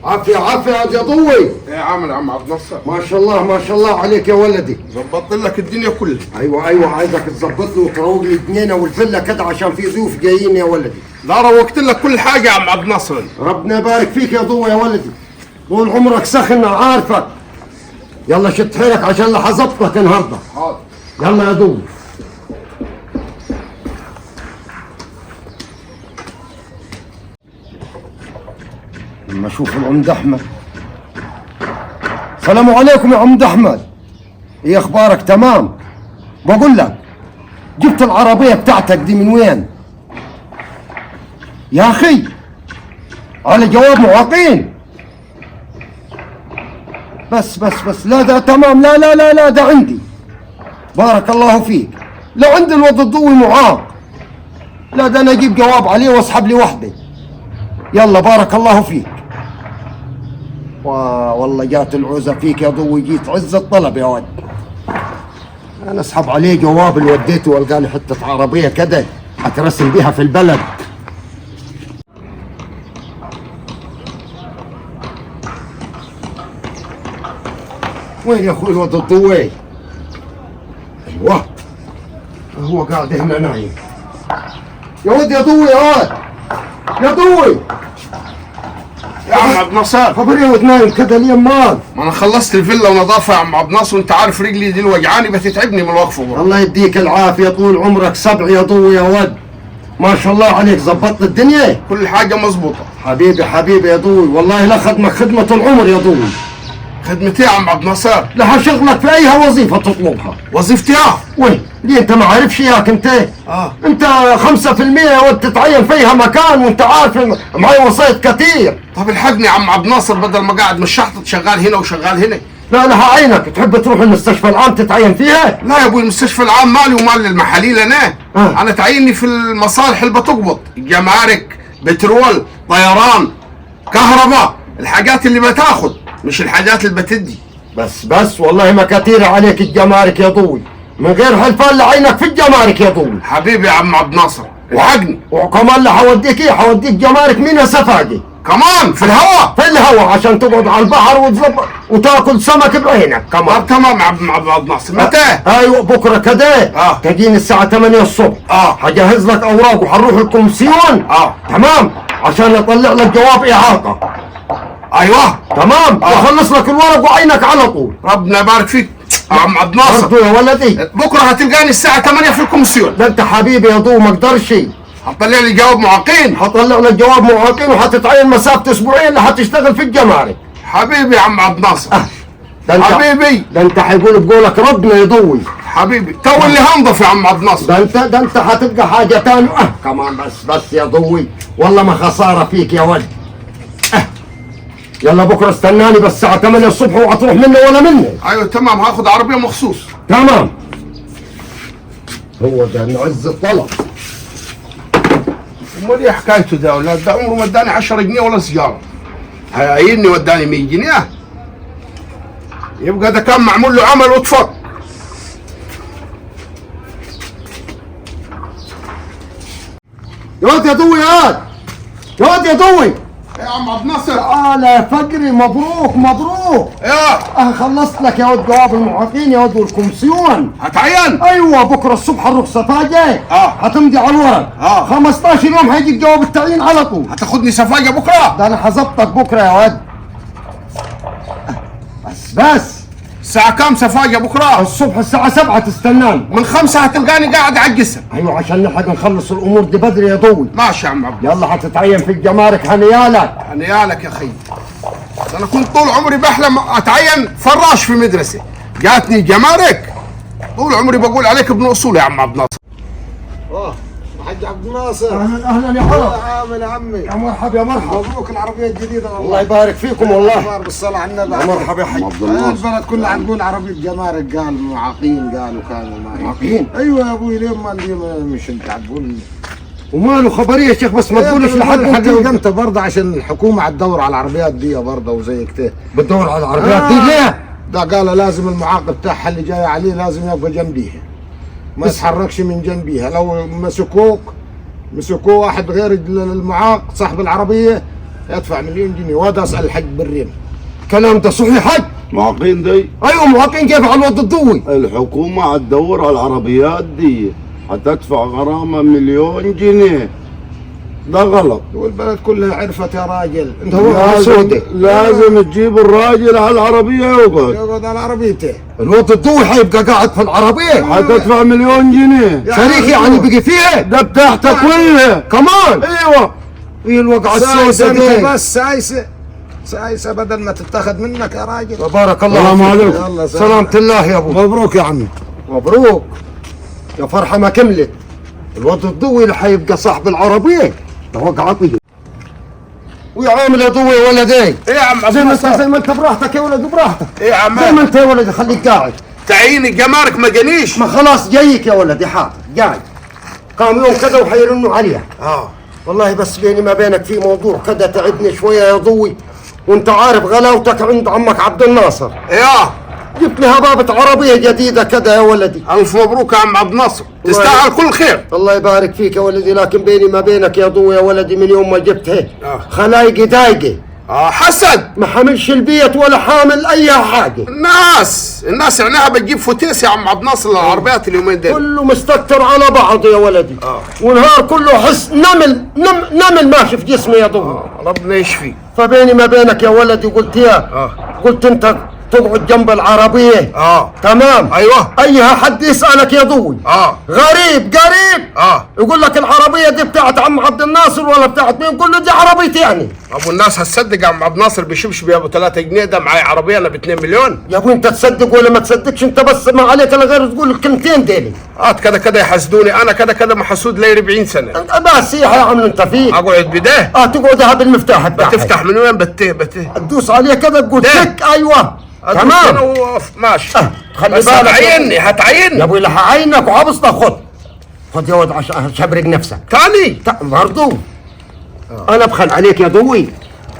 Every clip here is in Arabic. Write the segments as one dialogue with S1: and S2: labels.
S1: عافية عافية يا ضوي.
S2: ايه يا عم عبد الناصر،
S1: ما شاء الله ما شاء الله عليك يا ولدي.
S2: ظبطت لك الدنيا كلها.
S1: ايوه عايزك تظبط لي وتروق لي الجنينه والفله كده عشان في ضيوف جايين يا ولدي.
S2: لا روقت لك كل حاجه يا عبد الناصر.
S1: ربنا يبارك فيك يا ضوي يا ولدي، طول عمرك سخن عارفك. يلا شد حيلك عشان لحظتك النهارده.
S2: حاضر.
S1: يلا يا ضوي. لما اشوف العمد احمد. السلام عليكم يا عمد احمد. ايه اخبارك؟ تمام. بقول لك جبت العربيه بتاعتك دي من وين يا اخي؟ على جواب معاقين. بس لا ده تمام. لا ده عندي. بارك الله فيك. لو عندي الوضع الضوي معاق، لا ده انا اجيب جواب عليه واسحب لي وحده. يلا بارك الله فيك. والله جات العوزة فيك يا ضوي، جيت عز الطلب يا ولد. انا اسحب عليه جواب اللي وديته والقى لي حته عربيه كده اترسم بيها في البلد. وين يا اخوي الواد الضوي؟ ايوه هو قاعد هنا نايم. يا ولد يا ضوي، يا ولد يا ضوي.
S2: يا عم عبد الناصر،
S1: خبر ايه وتنايم كده ليه امال؟
S2: ما انا خلصت الفيلا ونظافه يا عم عبد الناصر، وانت عارف رجلي دي الوجعاني بتتعبني من الوقفه برضه.
S1: الله يديك العافيه، طول عمرك سبع يا ضوي يا ولد. ما شاء الله عليك، ظبطت الدنيا.
S2: كل حاجه مظبوطه.
S1: حبيبي يا ضوي، والله لا خدمك خدمه العمر يا ضوي.
S2: خدمتي يا عم عبد الناصر؟
S1: لها شغلك في اي وظيفه تطلبها.
S2: وظيفتي
S1: وين؟ ليه انت ما عارفش اياك انت؟ انت 5% وانت تتعين فيها مكان، وانت عارف معي وصيت كثير.
S2: طب الحقني يا عم عبد الناصر، بدل ما قاعد مش شحطط شغال هنا وشغال هنا.
S1: لا لها عينك. تحب تروح المستشفى العام تتعين فيها؟
S2: لا يا ابوي، المستشفى العام مالي ومال المحاليل انا. انا تعيني في المصالح اللي بتقبض، جمارك، بترول، طيران، كهرباء، الحاجات اللي بتاخد مش الحاجات اللي بتدي.
S1: بس والله ما كثيرة عليك الجمارك يا ضوي، من غير حلفان لعينك في الجمارك يا ضوي.
S2: حبيبي يا عم عبد الناصر، الحقني.
S1: وكمان لا حوديك ايه، حوديك جمارك مينا سفاقي
S2: كمان في الهواء.
S1: في الهواء عشان تقعد على البحر وتظبط وتاكل سمك بعينك كمان.
S2: طب تمام يا عبد الناصر، متى؟
S1: ايوه بكره كده. تجيني الساعة 8 الصبح. حجهز لك اوراق وحنروح الكومسيون. تمام، عشان اطلع لك جواب اعاقة.
S2: ايوه
S1: تمام. واخلص لك الورق وعينك على طول.
S2: ربنا يبارك فيك يا عم عبد الناصر.
S1: برضو يا ولدي
S2: بكره هتلقاني الساعة 8 في الكومسيون.
S1: ده انت حبيبي يا ضو، ما اقدرش.
S2: هتطلع لي جواب معاقين.
S1: هطلع لك جواب معاقين، وهتتعين مسافة اسبوعين اللي هتشتغل في الجمارك.
S2: حبيبي يا عم عبد الناصر. حبيبي،
S1: ده انت حيقول بقولك ربنا يضوي.
S2: حبيبي تو اللي هنضف يا عم عبد الناصر.
S1: ده انت هتبقى حاجة تانية. كمان بس يا ضوي، والله ما خسارة فيك يا ولد. يلا بكره استناني بس الساعة 8 الصبح، وهتروح مني ولا مني.
S2: ايوه تمام، هاخد عربية مخصوص.
S1: تمام. هو ده عز الطلب.
S2: امال ايه حكايته ده يا اولاد؟ ده عمره ما اداني 10 جنيه ولا سيجارة. هيعيني وداني 100 جنيه. يبقى ده كان معمول له عمل واتفق.
S1: يا واد يا ضوي، يا واد يا ضوي.
S2: يا عم عبد الناصر.
S1: لا فقري، مبروك. خلصت لك يا ود جواب المعاقين يا ود والكومسيون.
S2: هتعين؟
S1: ايوه بكره الصبح هنروح سفاجه. هتمضي على الورق. 15 يوم هيجيك جواب التعيين على طول.
S2: هتاخدني سفاجه بكره؟
S1: ده انا حظبطك بكره يا ود. بس
S2: الساعة كام سفاجة بكرة؟
S1: الصبح الساعة 7 تستناني.
S2: من 5 هتلقاني قاعد على الجسر.
S1: ايوه عشان نلحق نخلص الامور دي بدري يا ضوي.
S2: ماشي يا عم عبد.
S1: يلا هتتعين في الجمارك. هنيالك
S2: هنيالك يا اخي. انا كنت طول عمري بحلم اتعين فراش في مدرسة، جاتني جمارك. طول عمري بقول عليك ابن اصول يا عم عبد الناصر.
S3: حاج عبد الناصر.
S1: اهلا يا حرام.
S3: عامل يا عمي.
S1: يا مرحبا يا مرحبا.
S3: مبروك العربيه الجديده والله.
S1: الله يبارك فيكم والله.
S3: بالصلاه على النبي.
S1: يا مرحبا يا حاج
S3: عبد الناصر. البلد كلها عم تقول عربيه جمارك، قال معاقين، قالوا كانوا
S1: معاقين.
S3: ايوه يا ابوي، ليه ما مش انت عم تقول
S1: وماله خبريه يا شيخ، بس ما تقولش لحد
S3: الحقيقه انت برضه عشان الحكومه هتدور على العربيات دي برضه وزي كده.
S1: بتدور على العربيات دي ليه؟
S3: ده قال لازم المعاق بتاعها اللي جاي عليه لازم يبقى جنبيها، ما يتحركش من جنبيها. لو مسكوك مسكوه واحد غير المعاق صاحب العربيه يدفع 1,000,000 جنيه. وهذا اسال الحج برين.
S1: كلام ده صحيح حج؟
S4: معاقين دي
S1: ايوه معاقين كيف على الوضع الضوئي؟
S4: الحكومة هتدور على العربيات دي، هتدفع غرامة 1,000,000 جنيه. ده غلط.
S3: والبلد كلها عرفت يا راجل. انت
S4: لازم تجيب الراجل على العربية
S3: يقعد على عربيته.
S1: الوضع الضوئي حيبقى قاعد في العربيه،
S4: هتدفع 1,000,000 جنيه.
S1: شريك يعني بقي فيها
S4: ده بتاعتك ولا
S1: كمان؟
S4: ايوه.
S1: ايه الوقعه السايسه دي؟
S3: بس سايسه بدل ما تتاخذ منك يا راجل.
S1: تبارك الله.
S4: السلام
S1: عليكم.
S3: يلا
S1: سلامة الله يا ابو.
S3: مبروك يا عمي.
S1: مبروك يا فرحه ما كملت. الوضع الضوئي اللي حيبقى صاحب العربيه ده وقعه فيه. ويا عامل يا ضوي يا ولدي.
S2: ايه يا عم عبد
S1: زي ما
S2: الناصر؟
S1: زي ما انت براحتك يا ولد براحتك.
S2: ايه يا عم؟
S1: زي ما انت يا ولد خليك قاعد.
S2: تعيين الجمارك ما جانيش.
S1: ما خلاص جايك يا ولدي حاضر قاعد. قام يوم كذا وحيرنوا عليها. والله بس بيني ما بينك في موضوع كذا تعبني شويه يا ضوي، وانت عارف غلاوتك عند عمك عبد الناصر.
S2: ايه
S1: جبت لي هبابة عربية جديدة كذا يا ولدي.
S2: الف مبروك يا عم عبد الناصر، تستاهل كل خير.
S1: الله يبارك فيك يا ولدي، لكن بيني ما بينك يا ضوي يا ولدي من يوم ما جبتها خلايقي دايقة.
S2: حسن
S1: ما حملش البيت ولا حامل اي حاجة.
S2: الناس عينها بتجيب فتيس يا عم عبد الناصر للعربيات اليومين دول.
S1: كله مستكتر على بعضه يا ولدي. ونهار كله حس نمل ماشي في جسمي يا ضوي.
S2: ربنا يشفي.
S1: فبيني ما بينك يا ولدي قلت قلت انت تقعد جنب العربية. تمام.
S2: ايوه.
S1: ايها حد يسألك يا ضوي. غريب قريب. يقول لك العربية دي بتاعت عم عبد الناصر ولا بتاعت مين؟ قول له دي عربيتي يعني.
S2: ابو الناس هتصدق يا عم عبد الناصر بيشبش بيها ابو 3 جنيه ده معايا عربية انا ب 2 مليون؟
S1: يا ابوي انت تصدق ولا ما تصدقش، انت بس ما عليك الا غير تقول الكلمتين ديلي.
S2: كده كده يحسدوني، انا كده كده محسود لي 40 سنة.
S1: انت بس يا عم انت فيه.
S2: اقعد بده؟
S1: تقعدها بالمفتاح بتاعك.
S2: بتفتح من وين؟ بته
S1: تدوس عليه كده تقول تك. ايوه تمام
S2: ماشي.
S1: خلي
S2: بس
S1: بالك
S2: هتعيني
S1: يا ابوي اللي هعينك وعبصنا. خد يا ولد عشان شبرق نفسك
S2: تاني
S1: برضو. انا بخل عليك يا ضوي.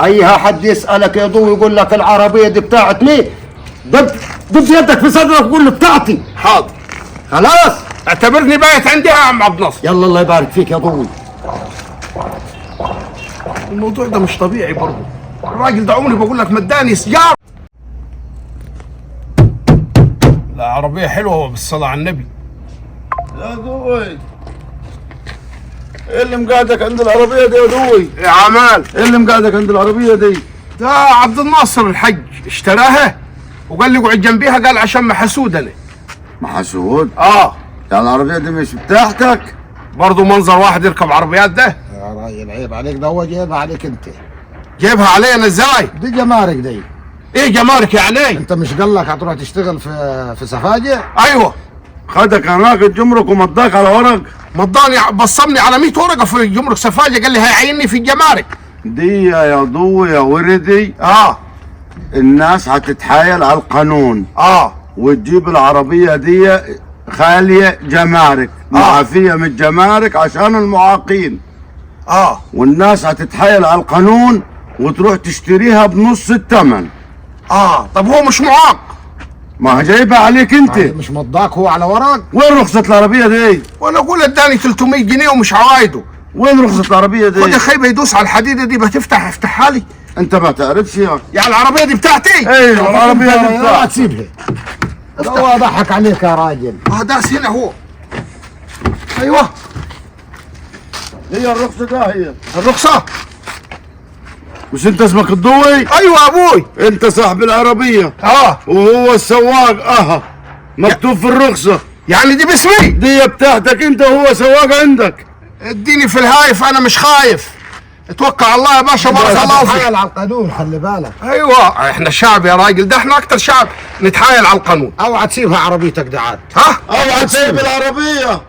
S1: ايها حد يسالك يا ضوي يقول لك العربيه دي بتاعت مين؟ دب يدك في صدرك وقول له بتاعتي.
S2: حاضر
S1: خلاص
S2: اعتبرني بايت عندها يا عم عبد الناصر.
S1: يلا الله يبارك فيك يا ضوي.
S2: الموضوع ده مش طبيعي برضه. الراجل ده عمري بقول لك مداني سيارة. لا عربية حلوة بالصلاة على النبي.
S4: يا دوي ايه اللي مقعدك عند العربية دي يا دوي؟
S2: يا عمال
S4: ايه اللي مقعدك عند العربية دي؟
S2: ده عبد الناصر الحج اشتراها وقال لي اقعد جنبيها، قال عشان محسود انا.
S4: محسود؟
S2: يعني
S4: العربية دي مش بتاعتك؟
S2: برضه منظر واحد يركب عربيات ده؟
S3: يا راجل عيب عليك، ده هو جايبها عليك انت.
S2: جايبها علي انا ازاي؟
S3: دي جمارك دي.
S2: ايه جمارك يعني؟
S3: انت مش قال لك هتروح تشتغل في سفاجة؟
S2: ايوه.
S4: خدك هناك الجمرك ومضاك على ورق؟
S2: مضاني بصمني على 100 ورقه في جمرك سفاجه، قال لي هيعيني في الجمارك.
S4: دي يا ضوي يا وردي الناس هتتحايل على القانون وتجيب العربية دي خالية جمارك معافية من الجمارك عشان المعاقين. والناس هتتحايل على القانون وتروح تشتريها بنص الثمن.
S2: طب هو مش معاق؟
S4: ما هي جايبها عليك انت.
S3: مش مضاك هو على ورق؟
S4: وين رخصة العربية دي؟
S2: وانا اقول اداني 300 جنيه ومش عوايده.
S4: وين رخصة العربية دي؟
S2: خد يا خيبه يدوس على الحديده دي افتحها لي.
S4: انت ما تعرفش
S2: يعني العربيه دي بتاعتي؟
S4: ايوه العربية دي
S3: لا
S4: بتاعتك.
S3: تسيبها. هو ضحك عليك يا راجل.
S2: داس هنا هو. ايوه
S4: هي الرخصة ده هي
S2: الرخصه.
S4: مش انت اسمك الضوي؟
S2: ايوه ابوي.
S4: انت صاحب العربية وهو السواق. مكتوب في الرخصة.
S2: يعني دي باسمي؟
S4: دي بتاعتك انت وهو سواق عندك.
S2: اديني في الهايف، انا مش خايف. اتوكل على الله يا باشا، بارك الله فيك.
S3: نتحايل على القانون خلي بالك.
S2: ايوه احنا شعب يا راجل، ده احنا اكتر شعب نتحايل على القانون.
S3: اوعى تسيبها عربيتك ده عاد.
S4: اوعى تسيب العربية،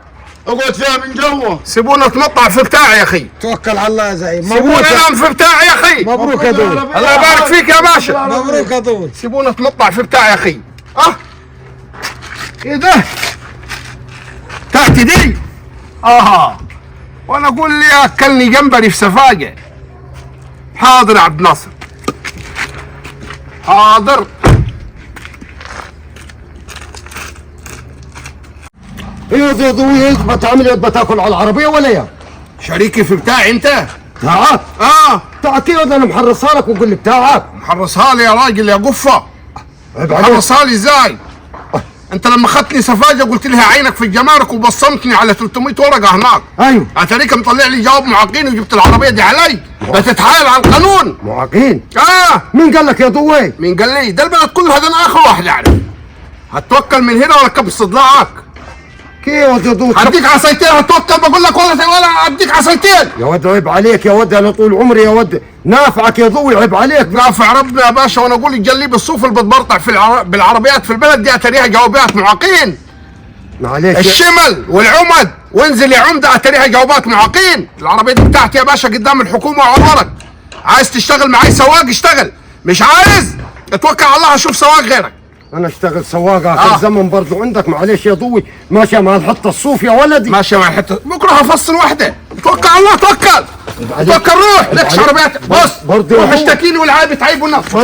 S4: اقعد فيها من جوا.
S2: سيبونا نتمطع في بتاعي يا اخي.
S3: توكل على الله يا زعيم.
S2: سيبونا ننام في بتاعي يا اخي.
S3: مبروك يا دول.
S2: الله يبارك فيك يا باشا.
S3: مبروك يا دول.
S2: سيبونا نتمطع في بتاعي يا اخي. ايه ده؟ بتاعتي دي؟ وانا اقول لي اكلني جمبري في سفاجه. حاضر يا عبد الناصر، حاضر.
S1: ايه ضوي بتعمل ايه؟ بتاكل على العربيه ولا يا؟
S2: شريكي في بتاعي انت.
S1: بتاعك؟ بتاعك ايه؟ انا محرصها لك وقول لي بتاعك.
S2: محرصها لي يا راجل يا قفه.
S1: عيب عليك.
S2: محرصها لي ازاي؟ انت لما خدتني سفاجه قلت لها عينك في الجمارك وبصمتني على 300 ورقه هناك.
S1: ايوه.
S2: اتاريك مطلع لي جواب معاقين وجبت العربيه دي علي. بتتحايل على القانون.
S1: معاقين؟
S2: اه.
S1: مين قال لك يا ضوي؟
S2: مين قال لي؟ ده البلد كلها، ده انا اخر واحد اعرف. هتوكل من هنا ولا كب صداعك؟
S1: كيف يا ضوي؟
S2: هديك عصايتين هتوكل بقول لك ولا اديك عصايتين.
S1: يا ود عيب عليك يا ود، انا طول عمري يا ود نافعك يا ضوي، عيب عليك.
S2: نافع ربنا يا باشا، وانا اقول الجليب الصوف اللي بتبرطع بالعربيات في البلد دي اتاريها جوابات معاقين.
S1: معلش
S2: الشمل والعمد وانزل يا عمده اتاريها جوابات معاقين. العربيه دي بتاعتي يا باشا قدام الحكومه وعورك. عايز تشتغل معي سواق اشتغل، مش عايز اتوكل على الله اشوف سواق غيرك.
S1: انا اشتغل سواق اخر الزمن برضو عندك. معلش يا ضوي، ماشيه مع الحطه الصوف يا ولدي.
S2: ماشيه مع الحته، بكره هفصل واحده. توكل على الله، توكل روح لكش عربيات. بص
S1: برضو
S2: روح اشتكيني والعيب تعيب والنص.